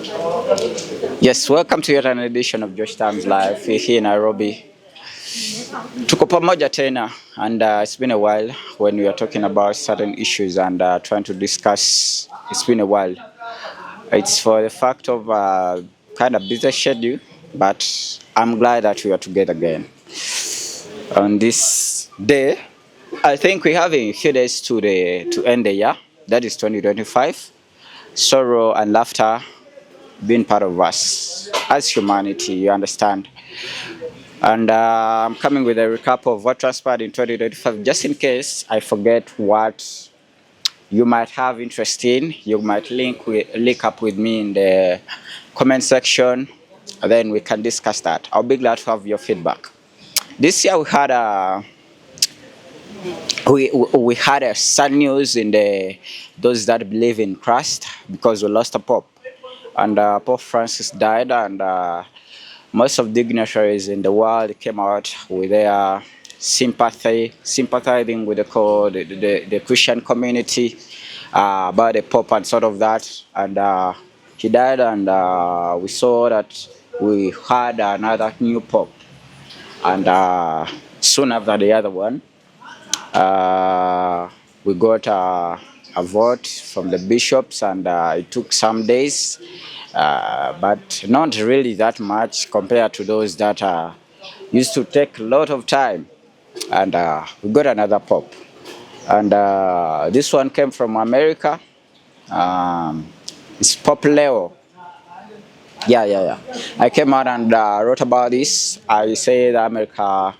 Yes, welcome to yet another edition of Josh Times Live. We're here in Nairobi. Tuko pamoja tena, and it's been a while when we are talking about certain issues and trying to discuss. It's been a while. It's for the fact of kind of busy schedule, but I'm glad that we are together again. On this day, I think we have a few days to end the year. That is 2025. Sorrow and laughter being part of us as humanity, you understand. And I'm coming with a recap of what transpired in 2025, just in case I forget what you might have interest in. You might link up with me in the comment section, and then we can discuss that. I'll be glad to have your feedback. This year we had a sad news in those that believe in Christ, because we lost a pope, and Pope Francis died, and most of dignitaries in the world came out with their sympathizing with the Christian community about the Pope and sort of that. And he died, and we saw that we had another new Pope. And soon after the other one, we got a vote from the bishops, and it took some days. But not really that much compared to those that used to take a lot of time. And we got another pope. And this one came from America. It's Pope Leo. Yeah. I came out and wrote about this. I said America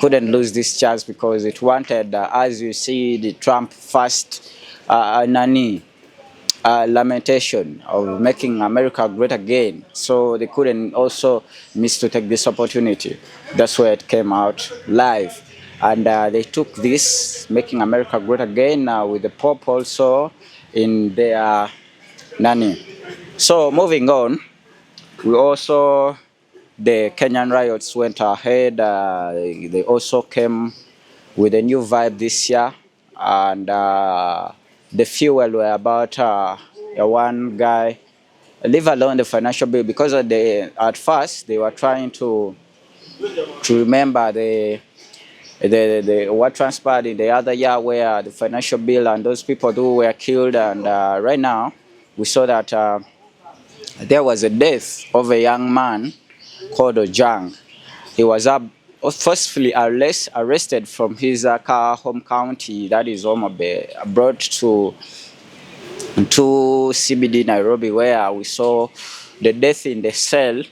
couldn't lose this chance because it wanted, as you see, the Trump first lamentation of making America great again. So they couldn't also miss to take this opportunity. That's where it came out live. And they took this, making America great again, with the Pope also in their nani. So moving on, we also, the Kenyan riots went ahead. They also came with a new vibe this year. And the fuel were about one guy, leave alone the financial bill, because at first they were trying to remember the what transpired in the other year, where the financial bill and those people who were killed. And right now we saw that there was a death of a young man called Ojang. He was forcefully arrested from his home county, that is Homabay, brought to CBD Nairobi, where we saw the death in the cell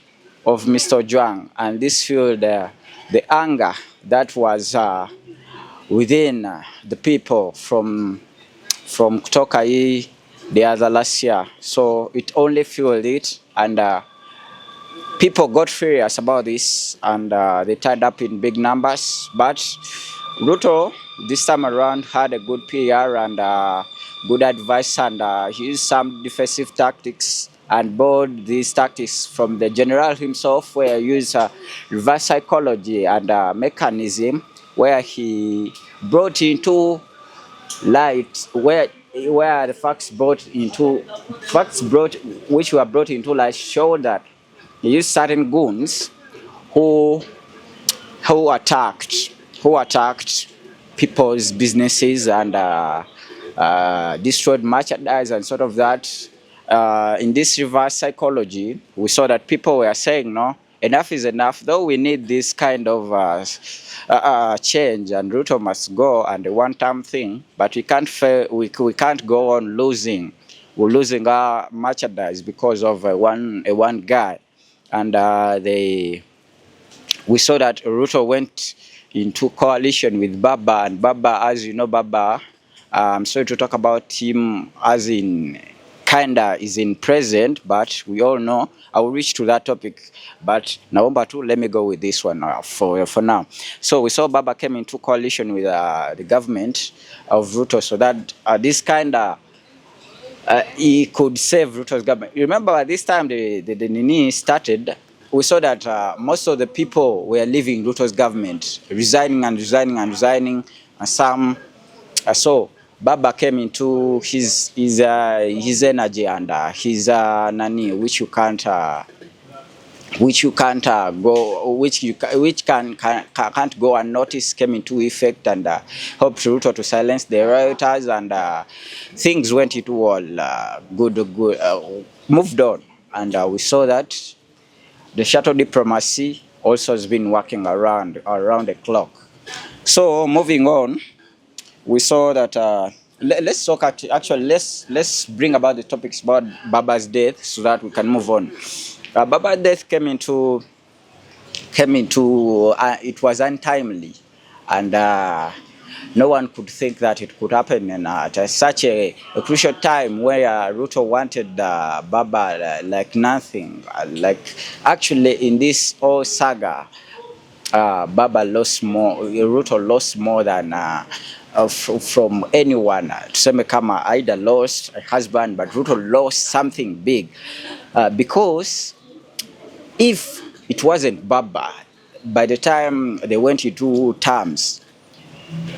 of Mr. Ojwang. And this fueled the anger that was within the people from Kutoka the other last year. So it only fueled it, and people got furious about this, and they turned up in big numbers. But Ruto, this time around, had a good PR and good advice, and he used some defensive tactics and borrowed these tactics from the general himself, where he used reverse psychology and mechanism, where he brought into light, where the which were brought into light, showed that he used certain goons who attacked people's businesses and destroyed merchandise and sort of that. In this reverse psychology, we saw that people were saying, no, enough is enough. Though we need this kind of change, and Ruto must go, and a one-time thing, but we can't go on losing. We're losing our merchandise because of one guy. And we saw that Ruto went into coalition with Baba, and Baba, as you know, Baba, I'm sorry to talk about him as in kinda is in present, but we all know I will reach to that topic. But November 2, let me go with this one for now. So we saw Baba came into coalition with the government of Ruto, so that this kinda he could save Ruto's government. You remember at this time the Nini started, we saw that most of the people were leaving Ruto's government, resigning, and some. So Baba came into his energy and his nani, which you can't go, which can't go unnoticed, came into effect and helped Ruto to silence the rioters, and things went into all moved on, and we saw that the shuttle diplomacy also has been working around the clock. So moving on, we saw that let's talk actually let's bring about the topics about Baba's death so that we can move on. Baba's death came into it was untimely, and no one could think that it could happen at such a crucial time where Ruto wanted Baba like nothing. Like actually in this whole saga, Baba lost more, Ruto lost more than from anyone. Tuseme kama Aida lost a husband, but Ruto lost something big because if it wasn't Baba, by the time they went into terms,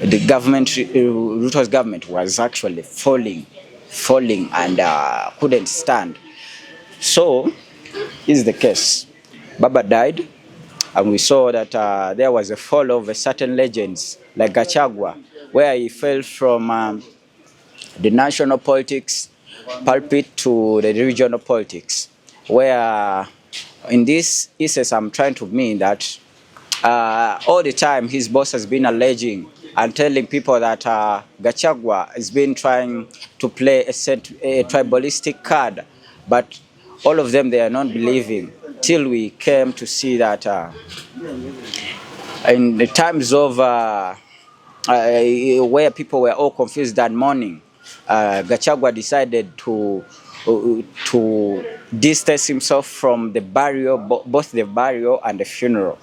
the government, Ruto's government was actually falling and couldn't stand. So is the case. Baba died, and we saw that there was a fall of a certain legends like Gachagua, where he fell from the national politics pulpit to the regional politics, where in this instance I'm trying to mean that all the time his boss has been alleging and telling people that Gachagua has been trying to play a tribalistic card, but all of them, they are not believing, till we came to see that in the times of where people were all confused that morning, Gachagua decided to distance himself from the burial, both the burial and the funeral,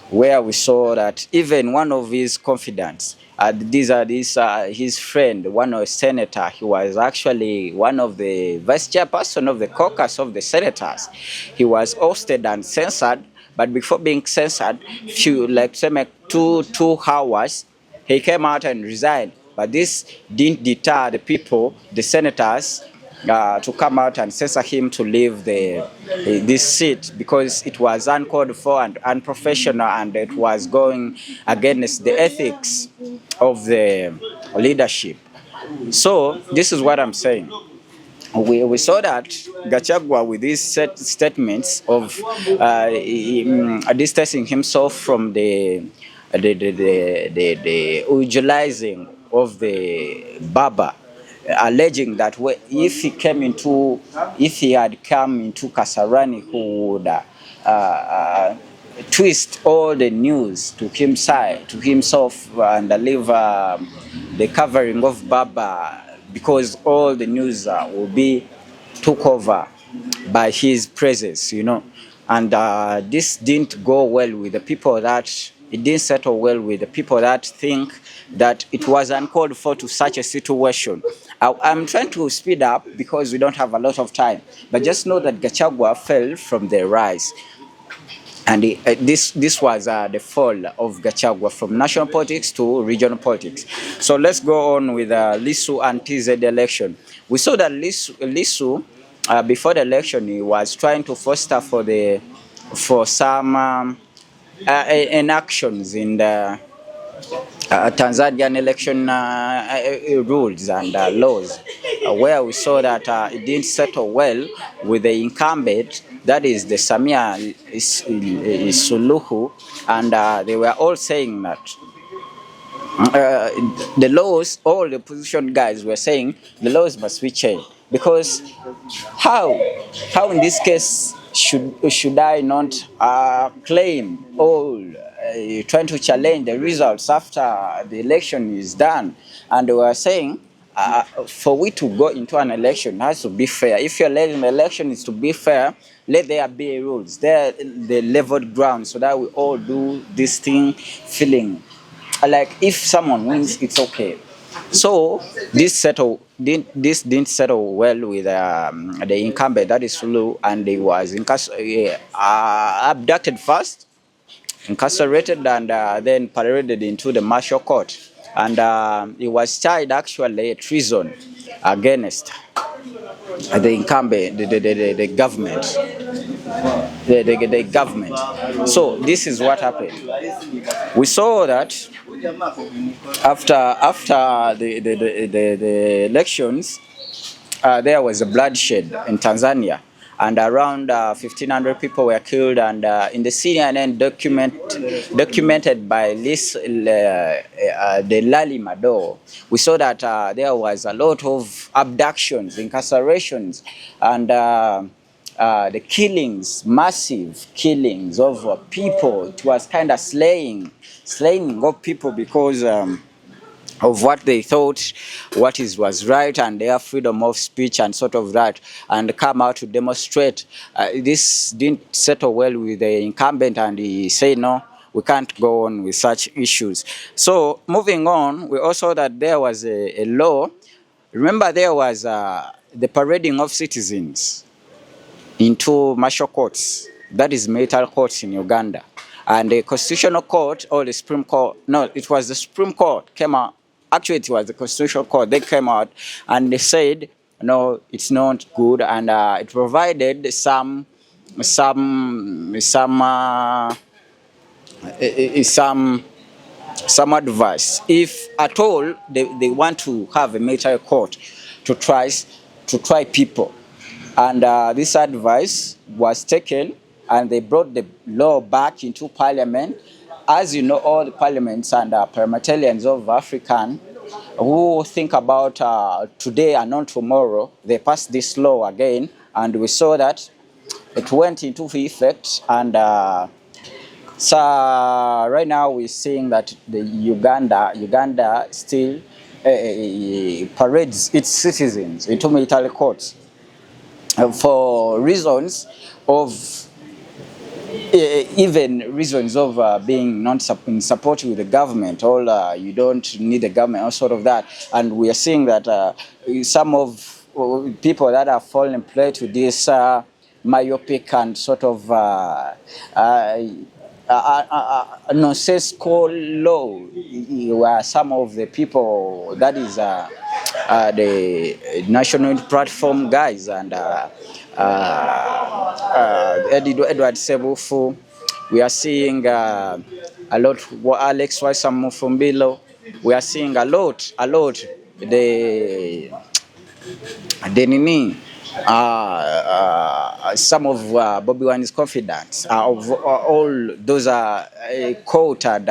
where we saw that even one of his confidants, his friend, one of the senator, he was actually one of the vice chairperson of the caucus of the senators. He was ousted and censored, but before being censored, two hours, he came out and resigned. But this didn't deter the people, the senators, to come out and censor him to leave this seat, because it was uncalled for and unprofessional, and it was going against the ethics of the leadership. So this is what I'm saying. We saw that Gachagua, with these statements of distancing himself from the utilizing of the Baba, alleging that if he had come into Kasarani, who would twist all the news to himself and leave the covering of Baba, because all the news will be took over by his presence, and this didn't go well with the people it didn't settle well with the people that think that it was uncalled for to such a situation. I'm trying to speed up because we don't have a lot of time, but just know that Gachagua fell from the rise. And this was the fall of Gachagua from national politics to regional politics. So let's go on with Lisu and TZ election. We saw that Lisu before the election, he was trying to foster for some enactions in the Tanzanian election rules and laws, where we saw that it didn't settle well with the incumbent, that is the Samia Suluhu, and they were all saying that the laws, all the opposition guys were saying the laws must be changed, because how in this case should I not claim all trying to challenge the results after the election is done? And they were saying for we to go into an election, it has to be fair. If your election is to be fair, let there be rules, the leveled ground, so that we all do this thing feeling like if someone wins, it's okay. So this didn't settle well with the incumbent, that is Sulu, and he was abducted first, incarcerated, and then paraded into the martial court. and it was charged actually a treason against the incumbent, the government, the government. So this is what happened. We saw that after the elections, there was a bloodshed in Tanzania, and around 1,500 people were killed. And in the CNN documented by this, the Lali Mado, we saw that there was a lot of abductions, incarcerations, and the killings, massive killings of people. It was kind of slaying of people because of what they thought was right, and their freedom of speech and sort of that, and come out to demonstrate. This didn't settle well with the incumbent, and he said no, we can't go on with such issues. So moving on, we also saw that there was a law. Remember, there was the parading of citizens into martial courts, that is military courts in Uganda. And the Constitutional Court, or the Supreme Court, no, it was the Supreme Court came out. Actually, it was the Constitutional Court. They came out and they said, no, it's not good, and it provided some advice. If at all they want to have a military court to try people, and this advice was taken, and they brought the law back into Parliament. As you know, all the parliaments and parliamentarians of African who think about today and not tomorrow, they passed this law again, and we saw that it went into effect. And so right now we're seeing that the Uganda still parades its citizens into military courts for reasons of even reasons of being not in support with the government, or you don't need the government, or sort of that. And we are seeing that some of people that are falling prey to this myopic and sort of nonsensical law were some of the people, that is the National Platform guys, and Edward Sebufu. We are seeing a lot, Alex Wasamufumbilo. We are seeing a lot, the Nini, some of Bobby Wine's confidants, of all those are court and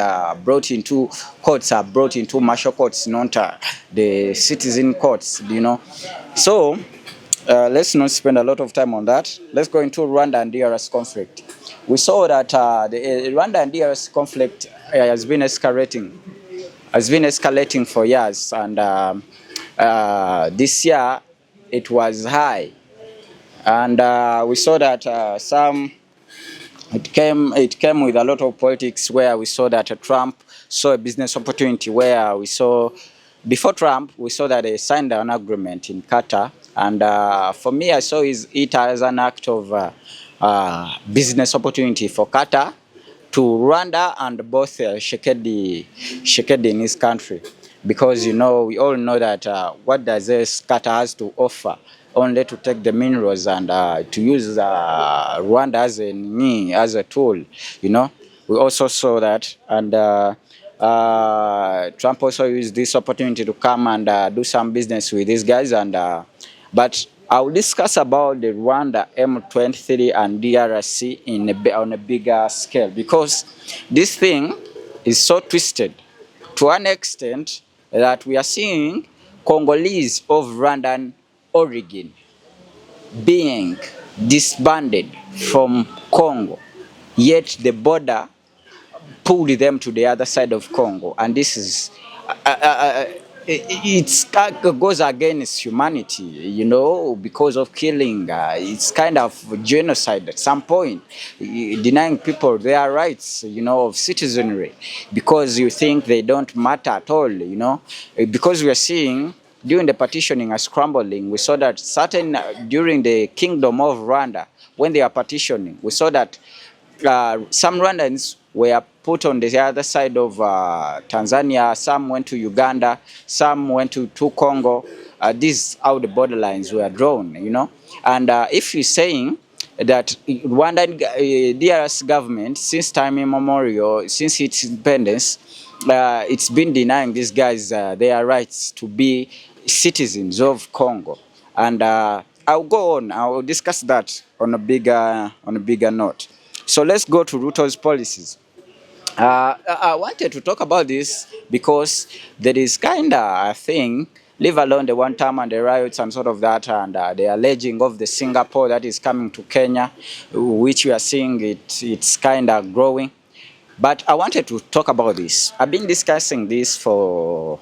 brought into courts, are brought into martial courts, not the citizen courts, you know. So let's not spend a lot of time on that. Let's go into Rwanda and DRC conflict. We saw that the Rwanda and DRC conflict has been escalating for years, and this year it was high, and we saw that it came with a lot of politics, where we saw that Trump saw a business opportunity, where we saw before Trump we saw that they signed an agreement in Qatar, and for me I saw it as an act of business opportunity for Qatar to Rwanda and both Shekedi in his country, because you know, we all know that what does this Qatar has to offer, only to take the minerals and to use Rwanda as a tool, you know. We also saw that, and Trump also used this opportunity to come and do some business with these guys, and but I will discuss about the Rwanda M23 and DRC on a bigger scale, because this thing is so twisted to an extent that we are seeing Congolese of Rwandan origin being disbanded from Congo, yet the border pulled them to the other side of Congo, and this is it goes against humanity, you know, because of killing. It's kind of genocide at some point, denying people their rights, you know, of citizenry, because you think they don't matter at all, you know. Because we are seeing during the partitioning and scrambling, we saw that during the Kingdom of Rwanda, when they are partitioning, we saw that some Rwandans were put on the other side of Tanzania, some went to Uganda, some went to Congo. This is how the borderlines were drawn, you know. And if you're saying that Rwandan DRC government, since time immemorial, since its independence, it's been denying these guys their rights to be citizens of Congo. And I'll go on. I'll discuss that on a bigger note. So let's go to Ruto's policies. I wanted to talk about this because there is kind of a thing, leave alone the one time and the riots and sort of that, and the alleging of the Singapore that is coming to Kenya, which we are seeing it's kind of growing. But I wanted to talk about this. I've been discussing this for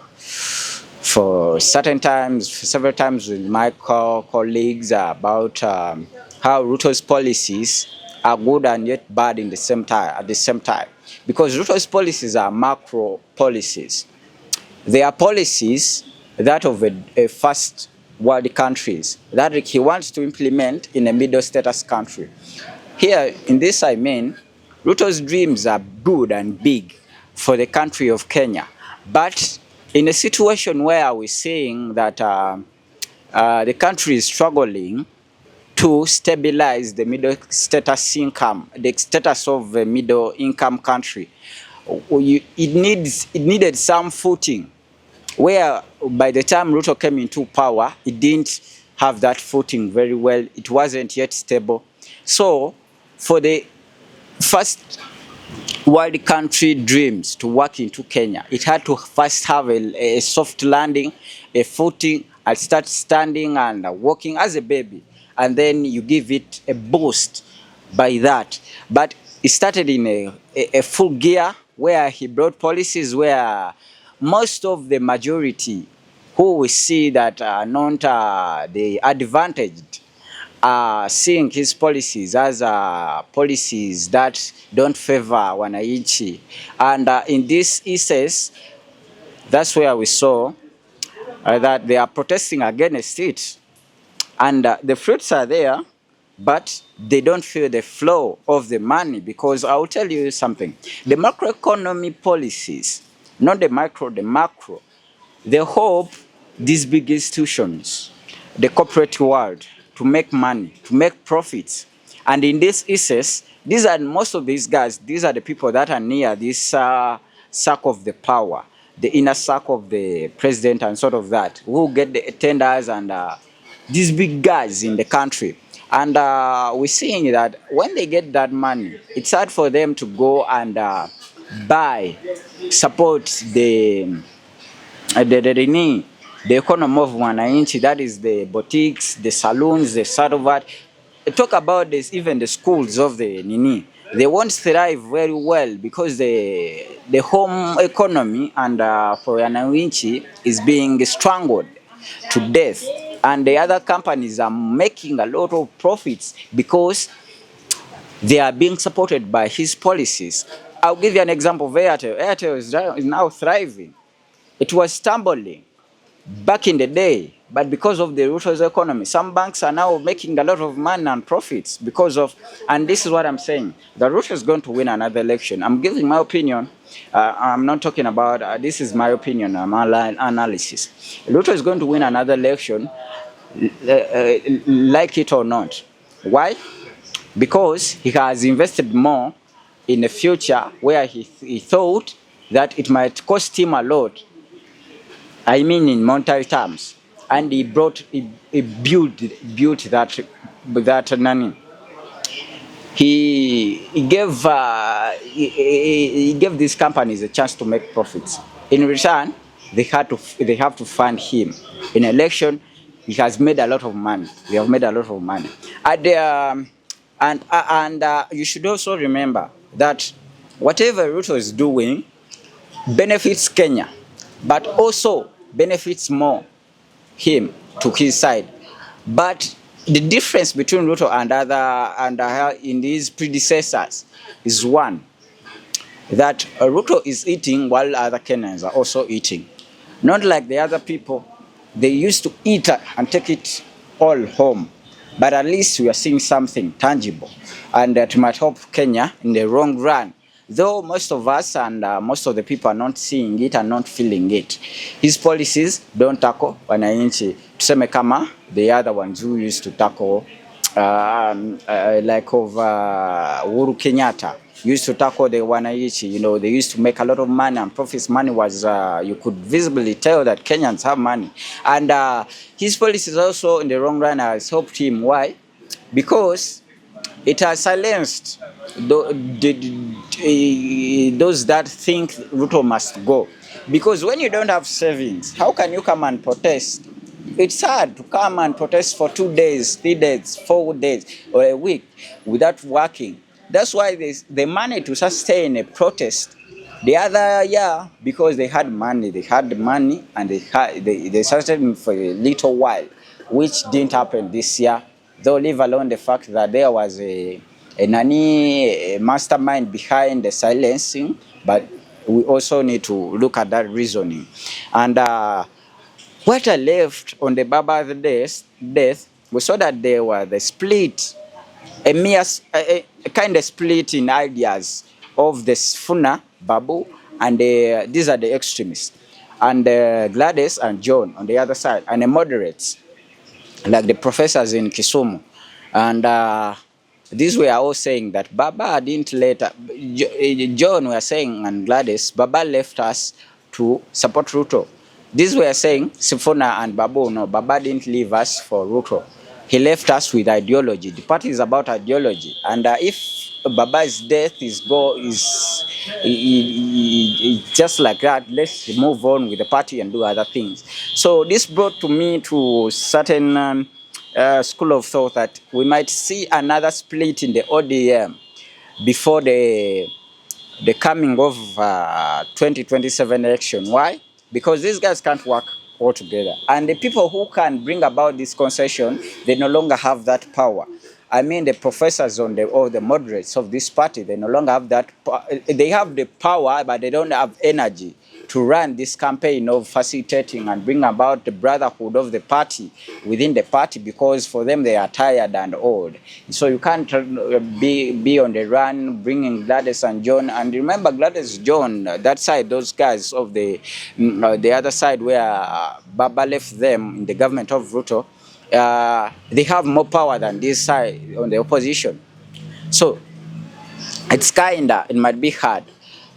several times with my colleagues about how Ruto's policies are good and yet bad at the same time. Because Ruto's policies are macro policies. They are policies that of a first world countries that he wants to implement in a middle status country. Here, in this I mean, Ruto's dreams are good and big for the country of Kenya. But in a situation where we're seeing that the country is struggling to stabilize the middle status income, the status of a middle income country, it needed some footing where by the time Ruto came into power, it didn't have that footing very well. It wasn't yet stable. So for the first world country dreams to work into Kenya, it had to first have a soft landing, a footing, and start standing and walking as a baby. And then you give it a boost by that. But it started in a full gear where he brought policies where most of the majority who we see that are not the advantaged are seeing his policies as policies that don't favor wananchi. And in these cases, that's where we saw that they are protesting against it. And the fruits are there, but they don't feel the flow of the money, because I'll tell you something. The macroeconomy policies, not the micro, the macro, they hope these big institutions, the corporate world, to make money, to make profits. And in these cases, most of these guys, these are the people that are near this circle of the power, the inner circle of the president and sort of that, who get the tenders and these big guys in the country. And we're seeing that when they get that money, it's hard for them to go and support the economy of wananchi, that is the boutiques, the saloons, the Saddlevat. Talk about this, even the schools of the Nini. They won't thrive very well because the home economy and for wananchi is being strangled to death. And the other companies are making a lot of profits because they are being supported by his policies. I'll give you an example of Airtel. Airtel is now thriving. It was stumbling back in the day, but because of the Ruto's economy, some banks are now making a lot of money and profits because of, and this is what I'm saying, the Ruto is going to win another election. I'm giving my opinion. I'm not talking about, this is my opinion, my analysis. Ruto is going to win another election, like it or not. Why? Because he has invested more in the future where he thought that it might cost him a lot. I mean in monetary terms. And he built that nani. He gave these companies a chance to make profits. In return, they have to fund him. In election, he has made a lot of money. We have made a lot of money. And you should also remember that whatever Ruto is doing benefits Kenya, but also benefits more him to his side. But the difference between Ruto and in his predecessors is one, that Ruto is eating while other Kenyans are also eating. Not like the other people, they used to eat and take it all home. but at least we are seeing something tangible, and that might help Kenya in the long run. Though most of us and most of the people are not seeing it and not feeling it. His policies don't tackle wananchi, tuseme kama the other ones who used to tackle like of Uhuru Kenyatta used to tackle the wananchi. You know, they used to make a lot of money, and profits money was, you could visibly tell that Kenyans have money. And his policies also in the long run has helped him. Why? Because it has silenced those that think Ruto must go. Because when you don't have savings, how can you come and protest? It's hard to come and protest for 2 days, 3 days, 4 days, or a week without working. That's why the money to sustain a protest the other year, because they had money, and they sustained for a little while, which didn't happen this year. Though leave alone the fact that there was a mastermind behind the silencing, but we also need to look at that reasoning. And what I left on the Baba's death, we saw that there was the split, a kind of split in ideas of the Sifuna, Babu, and these are the extremists, and Gladys and John on the other side, and the moderates, like the professors in Kisumu. And these were all saying that Baba didn't let John were saying, and Gladys, Baba left us to support Ruto. These were saying Sifuna and Babu, no, Baba didn't leave us for Ruto. He left us with ideology. The party is about ideology, and if Baba's death is just like that, let's move on with the party and do other things. So this brought to me to certain school of thought that we might see another split in the ODM before the coming of 2027 election. Why? Because these guys can't work all together, and the people who can bring about this concession, they no longer have that power. I mean, the professors or the moderates of this party, they no longer have that. They have the power, but they don't have energy to run this campaign of facilitating and bring about the brotherhood of the party within the party, because for them they are tired and old. So you can't be on the run bringing Gladys and John. And remember, Gladys, John, that side, those guys of the other side where Baba left them in the government of Ruto, they have more power than this side on the opposition. So it's it might be hard.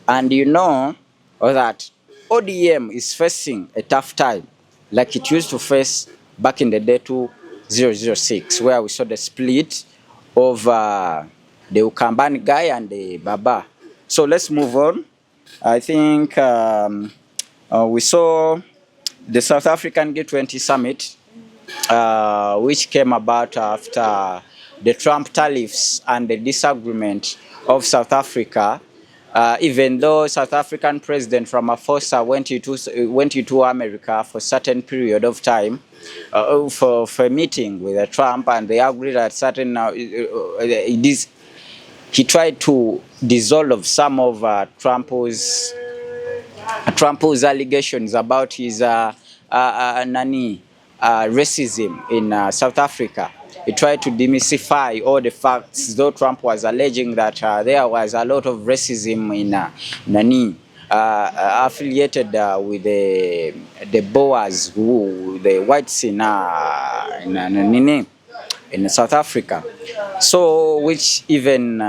And you know that ODM is facing a tough time, like it used to face back in the day 2006, where we saw the split of the Ukambani guy and the Baba. So let's move on. I think we saw the South African G20 summit, which came about after the Trump tariffs and the disagreement of South Africa. Even though South African President Ramaphosa went into America for a certain period of time for a meeting with Trump, and they agreed at certain he tried to dissolve some of Trump's allegations about his racism in South Africa. He tried to demystify all the facts, though Trump was alleging that there was a lot of racism in affiliated with the Boers, the whites in South Africa. So, which even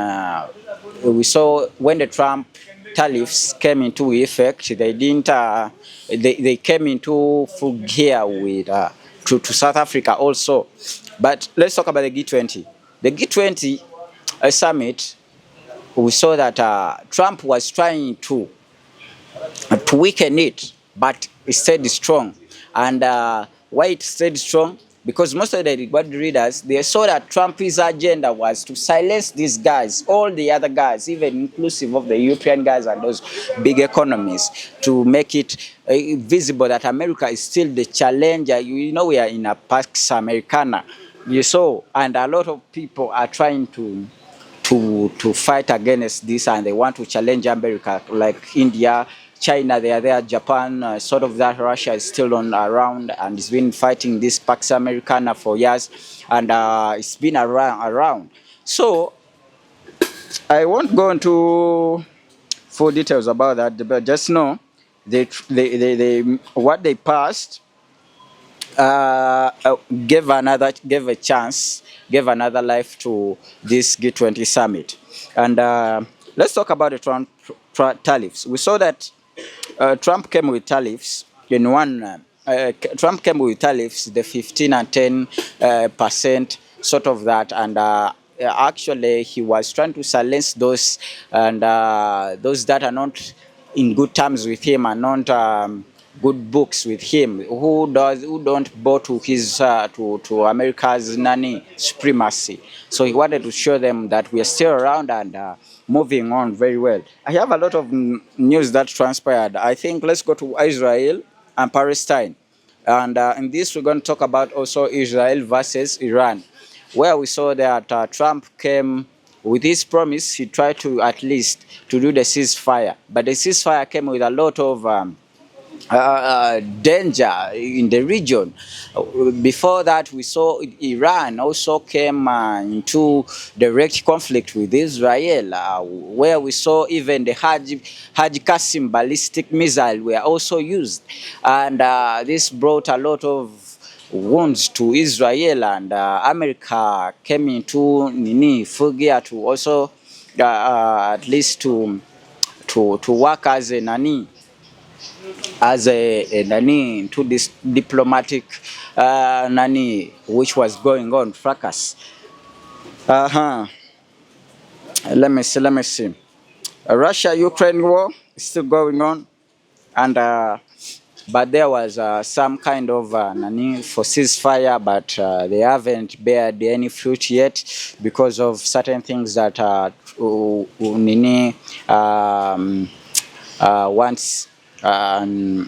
we saw when the Trump tariffs came into effect, they didn't. They came into full gear with to South Africa also. But let's talk about the G20. The G20 summit, we saw that Trump was trying to weaken it, but it stayed strong. And why it stayed strong? Because most of the body readers, they saw that Trump's agenda was to silence these guys, all the other guys, even inclusive of the European guys and those big economies, to make it visible that America is still the challenger. You know, we are in a Pax Americana. You saw, and a lot of people are trying to fight against this, and they want to challenge America, like India, China, they are there. Japan, sort of that. Russia is still on around and it's been fighting this Pax Americana for years, and it's been around. So I won't go into full details about that, but just know they what they passed gave a chance, gave another life to this G20 summit. And let's talk about the Trump tariffs. We saw that Trump came with tariffs in one. Trump came with tariffs, the 15 and 10% sort of that, and actually he was trying to silence those, and those that are not in good terms with him and not good books with him, who don't bow to his to America's supremacy. So he wanted to show them that we are still around and moving on very well. I have a lot of news that transpired. I think let's go to Israel and Palestine. And in this, we're going to talk about also Israel versus Iran, where we saw that Trump came with his promise. He tried to at least to do the ceasefire, but the ceasefire came with a lot of danger in the region. Before that, we saw Iran also came into direct conflict with Israel, where we saw even the Hajj Qasim ballistic missile were also used, and this brought a lot of wounds to Israel, and America came into full gear to also at least to work as a to this diplomatic which was going on fracas. Let me see. Russia-Ukraine war is still going on, and but there was some kind of for ceasefire, but they haven't bared any fruit yet because of certain things that wants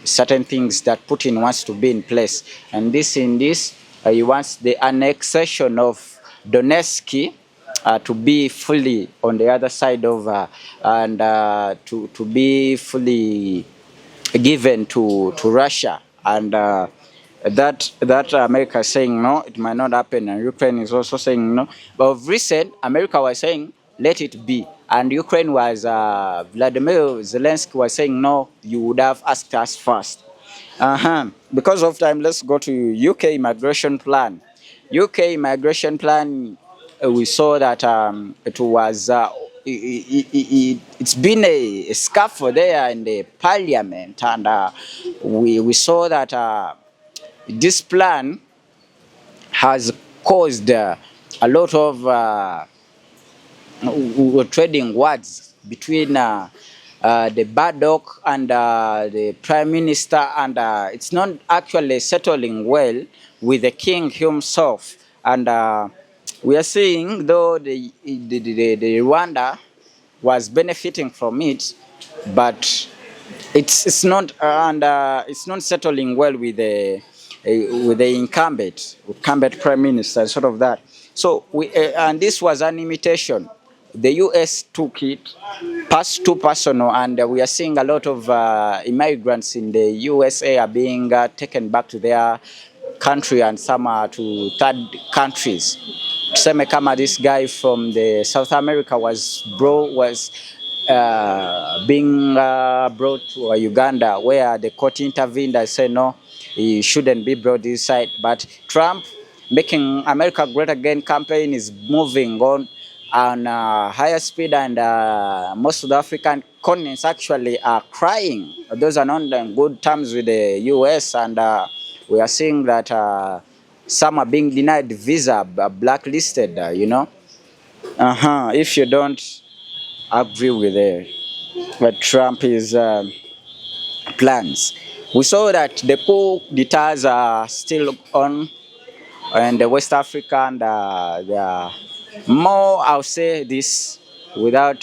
certain things that Putin wants to be in place, and he wants the annexation of Donetsk to be fully on the other side of and to be fully given to Russia, and that America is saying no, it might not happen, and Ukraine is also saying no. But of recent, America was saying let it be, and Ukraine was Vladimir Zelensky was saying no, you would have asked us first. Because of time, let's go to UK immigration plan. UK immigration plan, we saw that it was it's been a scuffle there in the parliament, and we saw that this plan has caused a lot of trading words between the Baddock and the Prime Minister, and it's not actually settling well with the King himself. And we are seeing, though the Rwanda was benefiting from it, but it's not it's not settling well with the incumbent Prime Minister, sort of that. So and this was an imitation. The US took it too personal, and we are seeing a lot of immigrants in the USA are being taken back to their country, and some are to third countries. Tuseme kama this guy from the South America was being brought to Uganda, where the court intervened and said no, he shouldn't be brought this side. But Trump, making America Great Again campaign, is moving on higher speed, and most of the African continents actually are crying. Those are not on good terms with the US, and we are seeing that some are being denied visa, blacklisted, if you don't agree with what Trump is plans. We saw that the coup d'etats are still on in the West Africa, and they are more, I'll say this without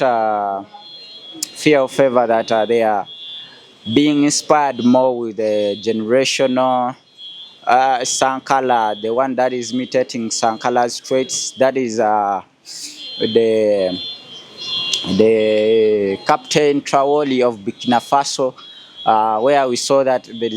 fear of favor, that they are being inspired more with the generational Sankara, the one that is imitating Sankara's traits. That is the Captain Traoré of Burkina Faso, where we saw that there is